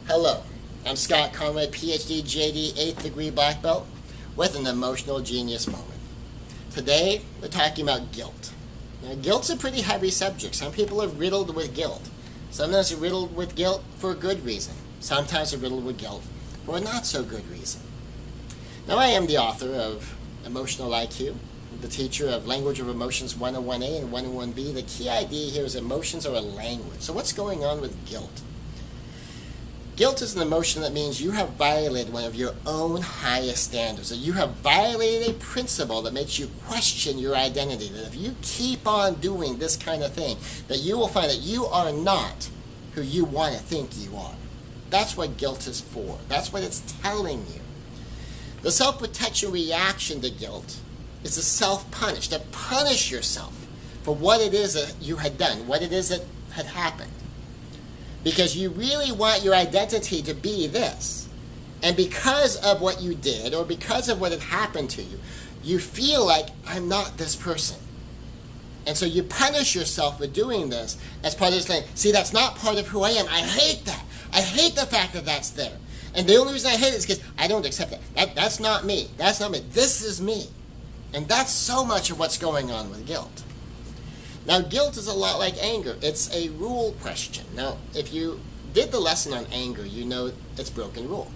Hello, I'm Scot, Conway, PhD, JD, 8th degree black belt, with an emotional genius moment. Today, we're talking about guilt. Now, guilt's a pretty heavy subject. Some people are riddled with guilt. Sometimes they're riddled with guilt for a good reason. Sometimes they're riddled with guilt for a not so good reason. Now, I am the author of Emotional IQ, the teacher of Language of Emotions 101A and 101B. The key idea here is emotions are a language. So what's going on with guilt? Guilt is an emotion that means you have violated one of your own highest standards, that you have violated a principle that makes you question your identity, that if you keep on doing this kind of thing, that you will find that you are not who you want to think you are. That's what guilt is for. That's what it's telling you. The self-protection reaction to guilt is to self-punish, to punish yourself for what it is that you had done, what it is that had happened. Because you really want your identity to be this. And because of what you did, or because of what had happened to you, you feel like, I'm not this person. And so you punish yourself for doing this as part of this thing. See, that's not part of who I am. I hate that. I hate the fact that that's there. And the only reason I hate it is because I don't accept that. That's not me. That's not me. This is me. And that's so much of what's going on with guilt. Now, guilt is a lot like anger. It's a rule question. Now, if you did the lesson on anger, you know it's broken rule.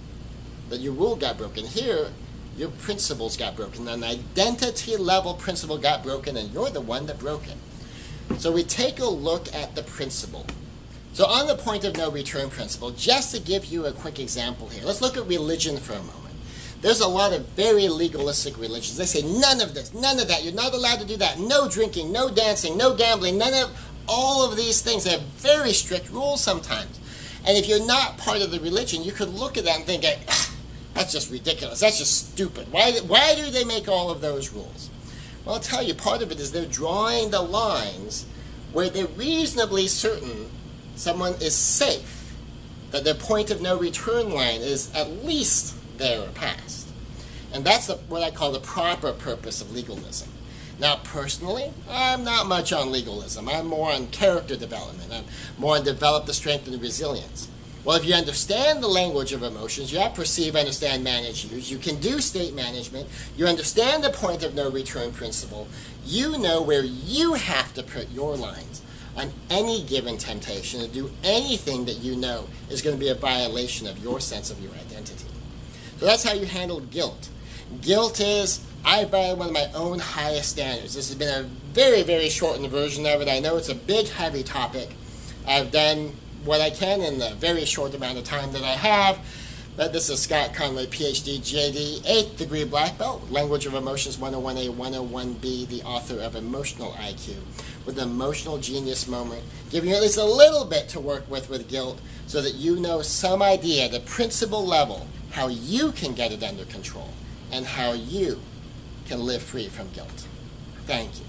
That your rule got broken. Here, your principles got broken. An identity level principle got broken, and you're the one that broke it. So we take a look at the principle. So on the point of no return principle, just to give you a quick example here, let's look at religion for a moment. There's a lot of very legalistic religions. They say none of this, none of that. You're not allowed to do that. No drinking, no dancing, no gambling, none of all of these things. They have very strict rules sometimes. And if you're not part of the religion, you could look at that and think, that's just ridiculous. That's just stupid. Why do they make all of those rules? Well, I'll tell you, part of it is they're drawing the lines where they're reasonably certain someone is safe, that their point of no return line is at least there or past. And that's what I call the proper purpose of legalism. Now, personally, I'm not much on legalism. I'm more on character development. I'm more on develop the strength and the resilience. Well, if you understand the language of emotions, you have perceive, understand, manage, use. You can do state management. You understand the point of no return principle. You know where you have to put your lines on any given temptation to do anything that you know is going to be a violation of your sense of your identity. So that's how you handle guilt. Guilt is, I violate one of my own highest standards. This has been a very, very shortened version of it. I know it's a big, heavy topic. I've done what I can in the very short amount of time that I have. But this is Scot, Conway, PhD, JD, 8th degree black belt, Language of Emotions 101A, 101B, the author of Emotional IQ, with an emotional genius moment, giving you at least a little bit to work with guilt so that you know some idea at the principle level how you can get it under control and how you can live free from guilt. Thank you.